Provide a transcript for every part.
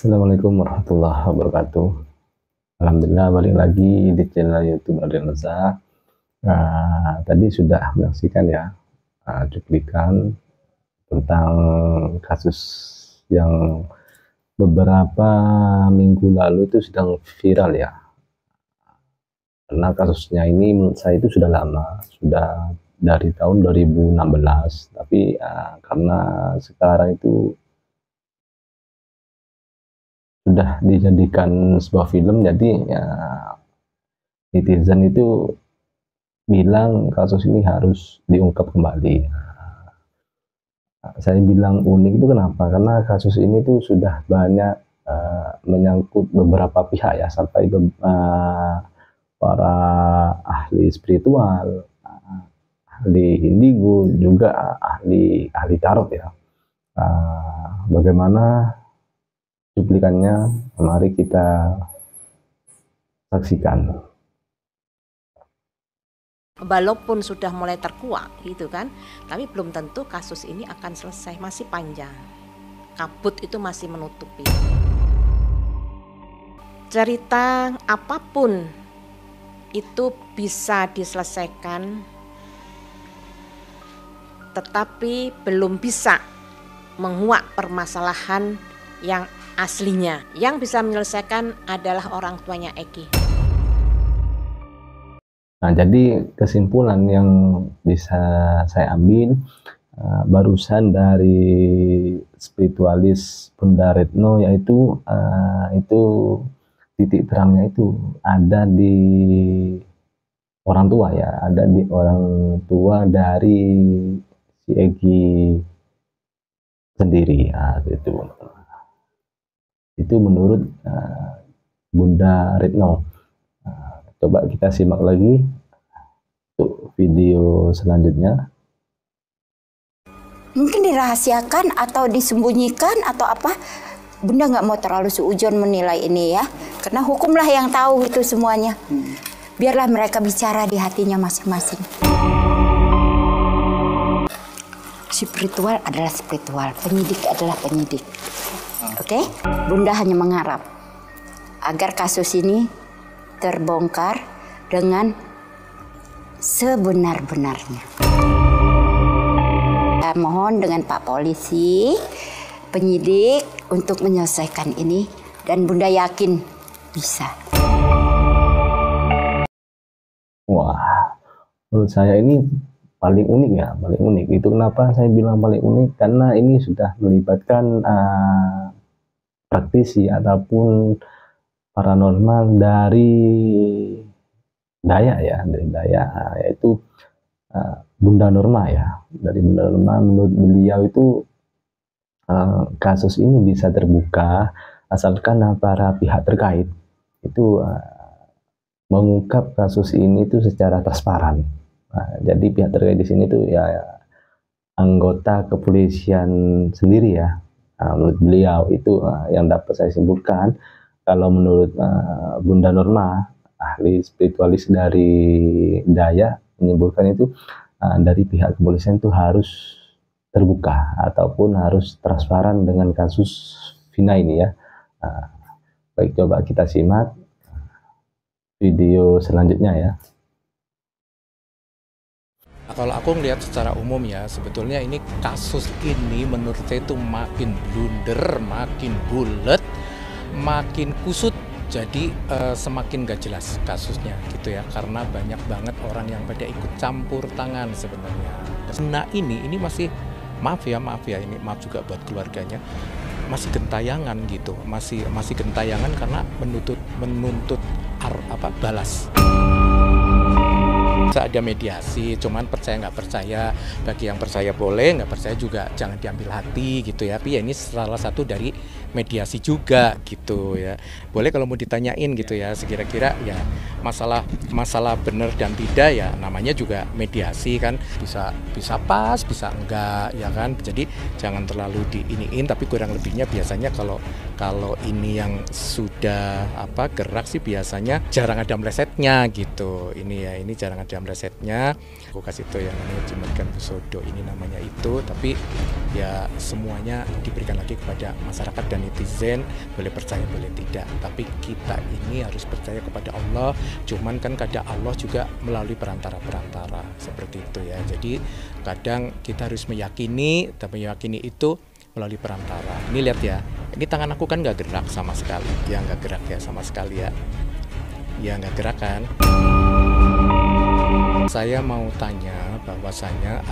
Assalamualaikum warahmatullahi wabarakatuh. Alhamdulillah balik lagi di channel YouTube Adrian Reza. Tadi sudah menyaksikan ya cuplikan tentang kasus yang beberapa minggu lalu itu sedang viral ya. Karena kasusnya ini menurut saya itu sudah lama, sudah dari tahun 2016. Tapi karena sekarang itu sudah dijadikan sebuah film, jadi ya, netizen itu bilang kasus ini harus diungkap kembali. Saya bilang unik itu kenapa? Karena kasus ini tuh sudah banyak menyangkut beberapa pihak ya, sampai para ahli spiritual, ahli indigo, juga ahli tarot ya. Bagaimana cuplikannya, mari kita saksikan. Walaupun sudah mulai terkuak gitu kan, tapi belum tentu kasus ini akan selesai, masih panjang. Kabut itu masih menutupi. Cerita apapun itu bisa diselesaikan, tetapi belum bisa menguak permasalahan yang aslinya. Yang bisa menyelesaikan adalah orang tuanya Eki. Nah, jadi kesimpulan yang bisa saya ambil barusan dari spiritualis Bunda Retno, yaitu itu titik terangnya itu ada di orang tua ya, ada di orang tua dari si Eki sendiri. Itu menurut Bunda Retno. Coba kita simak lagi untuk video selanjutnya. Mungkin dirahasiakan atau disembunyikan atau apa. Bunda nggak mau terlalu suujon menilai ini ya, karena hukumlah yang tahu itu semuanya. Biarlah mereka bicara di hatinya masing-masing. Spiritual adalah spiritual, penyidik adalah penyidik. Oke? Bunda hanya mengharap agar kasus ini terbongkar dengan sebenar-benarnya. Mohon dengan Pak Polisi, penyidik untuk menyelesaikan ini, dan Bunda yakin bisa. Wah, menurut saya ini paling unik ya, paling unik. Itu kenapa saya bilang paling unik, karena ini sudah melibatkan praktisi ataupun paranormal dari Dayak ya, dari Dayak, yaitu Bunda Norma ya. Dari Bunda Norma, menurut beliau itu kasus ini bisa terbuka asalkan para pihak terkait itu mengungkap kasus ini itu secara transparan. Jadi pihak terkait di sini tuh ya anggota kepolisian sendiri ya. Menurut beliau itu yang dapat saya simpulkan. Kalau menurut Bunda Norma, ahli spiritualis dari Dayak, menyimpulkan itu dari pihak kepolisian itu harus terbuka ataupun harus transparan dengan kasus Vina ini ya. Baik, coba kita simak video selanjutnya ya. Nah, kalau aku ngelihat secara umum ya, sebetulnya ini kasus ini menurut saya itu makin blunder, makin bulet, makin kusut, jadi semakin gak jelas kasusnya gitu ya, karena banyak banget orang yang pada ikut campur tangan sebenarnya. Nah ini masih maaf ya ini maaf juga buat keluarganya, masih gentayangan gitu, masih gentayangan karena menuntut balas. Ada mediasi, cuman percaya nggak percaya, bagi yang percaya boleh, nggak percaya juga jangan diambil hati gitu ya. Tapi ya ini salah satu dari mediasi juga gitu ya. Boleh kalau mau ditanyain gitu ya, sekira-kira ya masalah benar dan tidak ya, namanya juga mediasi kan, bisa pas, bisa enggak ya kan. Jadi jangan terlalu diiniin, tapi kurang lebihnya biasanya kalau ini yang sudah gerak sih biasanya jarang ada melesetnya gitu. Ini jarang ada melesetnya. Aku kasih itu yang namanya Jimatkan Busodo, ini namanya itu, tapi ya semuanya diberikan lagi kepada masyarakat dan netizen, boleh percaya boleh tidak, tapi kita ini harus percaya kepada Allah. Cuman kan kadang Allah juga melalui perantara-perantara seperti itu ya. Jadi kadang kita harus meyakini, tapi meyakini itu melalui perantara. Ini lihat ya, ini tangan aku kan nggak gerak sama sekali, ya nggak gerak ya sama sekali ya, ya nggak gerak kan. Saya mau tanya bahwasanya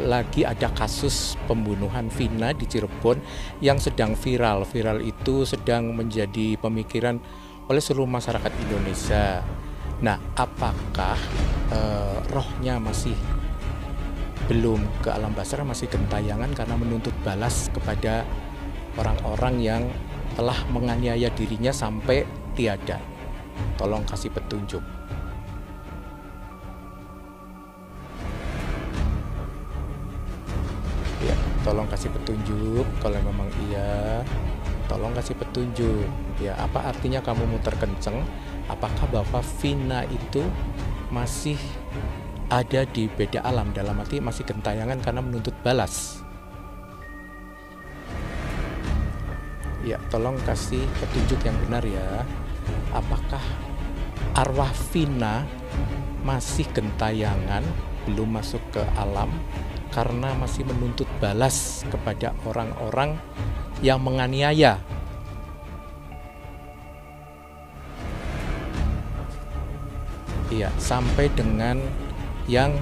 lagi ada kasus pembunuhan Vina di Cirebon yang sedang viral. Viral itu sedang menjadi pemikiran oleh seluruh masyarakat Indonesia. Nah, apakah rohnya masih belum ke alam basa, masih gentayangan karena menuntut balas kepada orang-orang yang telah menganiaya dirinya sampai tiada? Tolong kasih petunjuk. Ya, tolong kasih petunjuk. Kalau memang iya, tolong kasih petunjuk. Ya, apa artinya kamu muter kenceng? Apakah bahwa Vina itu masih ada di beda alam, dalam arti masih gentayangan karena menuntut balas? Ya, tolong kasih petunjuk yang benar ya. Apakah arwah Vina masih gentayangan, belum masuk ke alam karena masih menuntut balas kepada orang-orang yang menganiaya? Iya, sampai dengan yang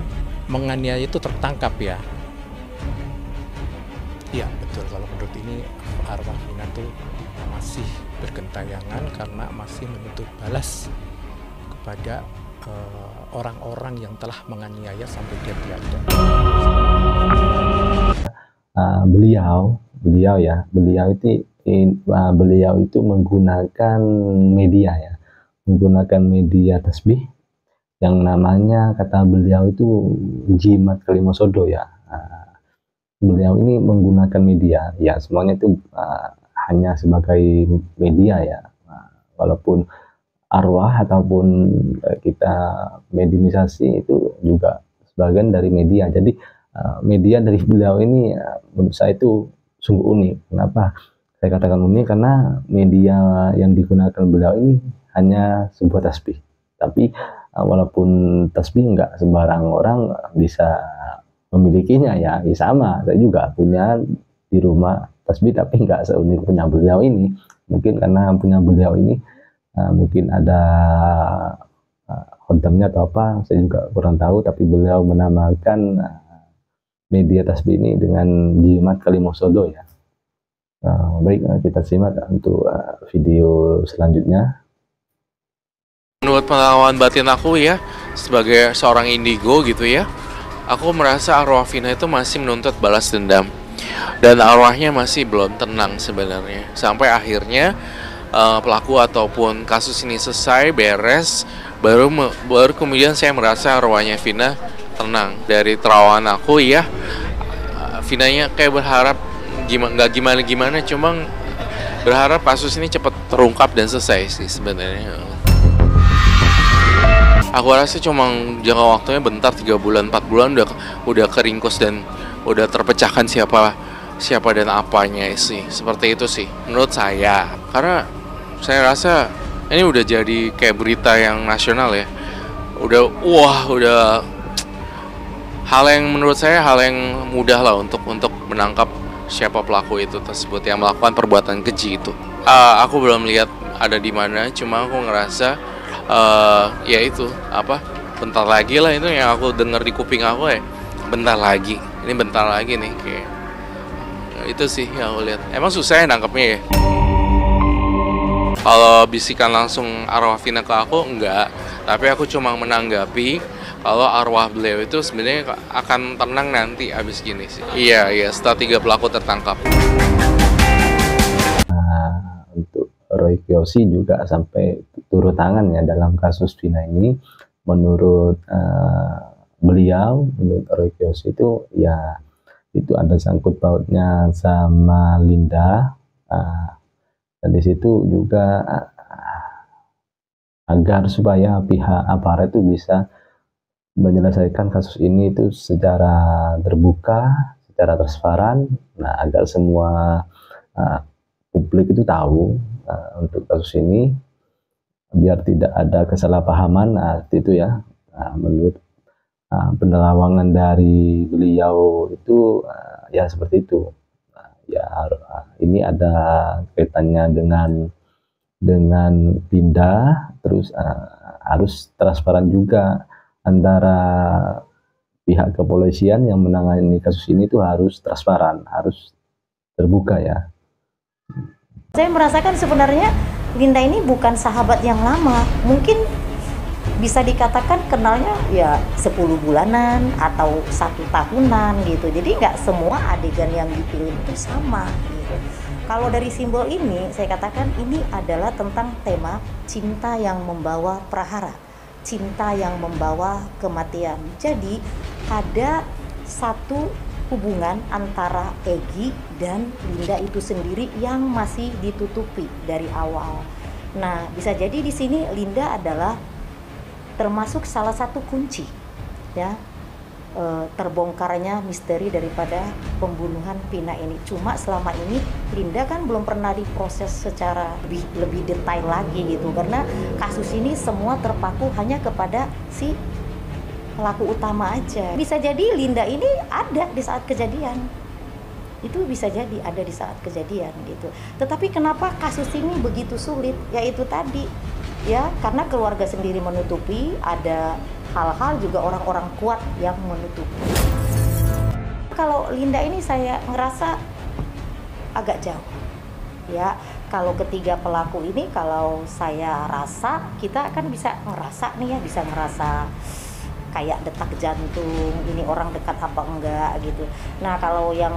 menganiaya itu tertangkap ya. Iya, betul. Kalau menurut ini arwah Vina tuh masih bergentayangan karena masih menuntut balas kepada orang-orang yang telah menganiaya sampai dia tiada. Beliau itu menggunakan media tasbih yang namanya, kata beliau itu jimat kalimosodo ya. Beliau ini menggunakan media ya, semuanya itu hanya sebagai media ya. Walaupun arwah ataupun kita mediumisasi itu juga sebagian dari media. Jadi media dari beliau ini menurut saya itu sungguh unik. Kenapa saya katakan unik? Karena media yang digunakan beliau ini hanya sebuah tasbih. Tapi walaupun tasbih nggak sembarang orang bisa memilikinya ya, sama. Saya juga punya di rumah tasbih, tapi nggak seunik punya beliau ini. Mungkin karena punya beliau ini mungkin ada khodamnya atau apa, saya juga kurang tahu. Tapi beliau menamakan media tasbih ini dengan jimat kalimosodo ya. Baik, kita simak untuk video selanjutnya. Menurut pengalaman batin aku ya, sebagai seorang indigo gitu ya, aku merasa arwah Vina itu masih menuntut balas dendam. Dan arwahnya masih belum tenang sebenarnya. Sampai akhirnya pelaku ataupun kasus ini selesai, beres, baru kemudian saya merasa arwahnya Vina tenang. Dari terawan aku ya, Vinanya kayak berharap nggak gimana, cuma berharap kasus ini cepat terungkap dan selesai sih sebenarnya. Aku rasa cuma jangka waktunya bentar, 3 bulan, 4 bulan udah keringkus dan udah terpecahkan siapa dan apanya sih. Seperti itu sih menurut saya. Karena saya rasa ini udah jadi kayak berita yang nasional ya. Udah hal yang menurut saya hal yang mudah lah untuk menangkap siapa pelaku itu tersebut yang melakukan perbuatan keji itu. Aku belum lihat ada di mana, cuma aku ngerasa ya itu bentar lagi lah, itu yang aku dengar di kuping aku ya, bentar lagi nih kayak itu sih yang aku lihat. Emang susah ya nangkepnya ya. Kalau bisikan langsung arwah Vina ke aku enggak, tapi aku cuma menanggapi kalau arwah beliau itu sebenarnya akan tenang nanti abis gini sih. Iya setelah 3 pelaku tertangkap. Untuk Roy Kiyoshi juga sampai turut tangan ya dalam kasus Vina ini. Menurut menurut Roy Kiyoshi itu ya, itu ada sangkut pautnya sama Linda, dan di situ juga agar supaya pihak aparat itu bisa menyelesaikan kasus ini itu secara terbuka, secara transparan, agar semua publik itu tahu untuk kasus ini, biar tidak ada kesalahpahaman. Itu ya, menurut penerawangan dari beliau itu ya seperti itu. Ya ini ada kaitannya dengan pindah, terus harus transparan juga antara pihak kepolisian yang menangani kasus ini, itu harus transparan, harus terbuka ya. Saya merasakan sebenarnya Linda ini bukan sahabat yang lama, mungkin bisa dikatakan kenalnya ya 10 bulanan atau 1 tahunan gitu. Jadi nggak semua adegan yang dipilih itu sama gitu. Kalau dari simbol ini, saya katakan ini adalah tentang tema cinta yang membawa prahara, cinta yang membawa kematian. Jadi ada satu hubungan antara Egy dan Linda itu sendiri yang masih ditutupi dari awal. Nah, bisa jadi di sini Linda adalah termasuk salah satu kunci ya terbongkarnya misteri daripada pembunuhan Vina ini. Cuma selama ini Linda kan belum pernah diproses secara lebih detail lagi gitu, karena kasus ini semua terpaku hanya kepada si pelaku utama aja. Bisa jadi Linda ini ada di saat kejadian, itu bisa jadi ada di saat kejadian gitu. Tetapi kenapa kasus ini begitu sulit? Yaitu tadi ya, karena keluarga sendiri menutupi, ada hal-hal juga orang-orang kuat yang menutupi. Kalau Linda ini saya ngerasa agak jauh ya. Kalau ketiga pelaku ini, kalau saya rasa kita akan bisa ngerasa nih ya, bisa ngerasa kayak detak jantung, ini orang dekat apa enggak gitu. Nah, kalau yang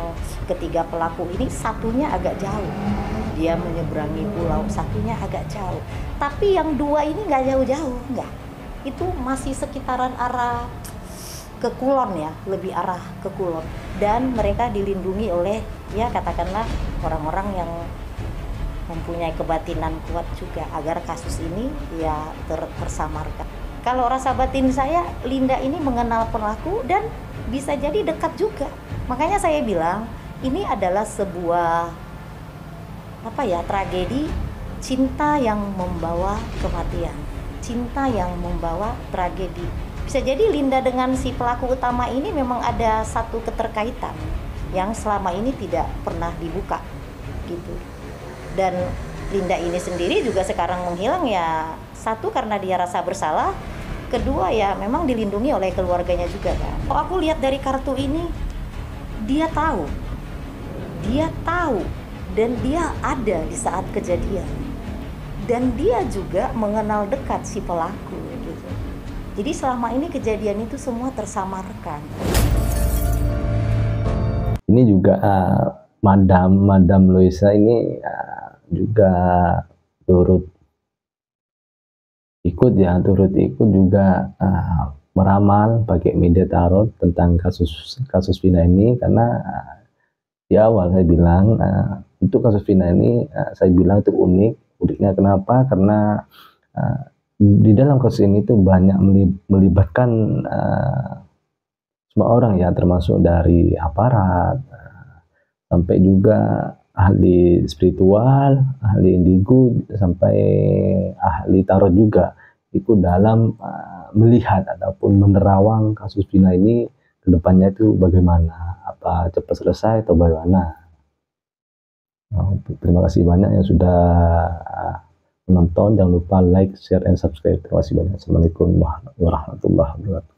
ketiga pelaku ini satunya agak jauh, dia menyeberangi pulau, satunya agak jauh. Tapi yang 2 ini nggak jauh-jauh, enggak. Itu masih sekitaran arah ke Kulon ya, lebih arah ke Kulon. Dan mereka dilindungi oleh ya katakanlah orang-orang yang mempunyai kebatinan kuat juga agar kasus ini ya tersamarkan. Kalau rasa batin saya, Linda ini mengenal pelaku dan bisa jadi dekat juga. Makanya saya bilang ini adalah sebuah tragedi cinta yang membawa kematian, cinta yang membawa tragedi. Bisa jadi Linda dengan si pelaku utama ini memang ada satu keterkaitan yang selama ini tidak pernah dibuka gitu. Dan Linda ini sendiri juga sekarang menghilang ya, satu karena dia rasa bersalah, kedua ya memang dilindungi oleh keluarganya juga kan. Kalau aku lihat dari kartu ini, dia tahu dan dia ada di saat kejadian, dan dia juga mengenal dekat si pelaku gitu. Jadi selama ini kejadian itu semua tersamarkan. Ini juga Madam Loisa ini juga turut ikut juga meramal pakai media tarot tentang kasus Vina ini, karena di awal saya bilang untuk kasus Vina ini saya bilang itu uniknya kenapa, karena di dalam kasus ini tuh banyak melibatkan semua orang ya, termasuk dari aparat sampai juga ahli spiritual, ahli indigo, sampai ahli tarot juga ikut dalam melihat ataupun menerawang kasus Vina ini ke depannya itu bagaimana, apa cepat selesai atau bagaimana. Terima kasih banyak yang sudah menonton, jangan lupa like, share, and subscribe. Terima kasih banyak. Assalamualaikum warahmatullahi wabarakatuh.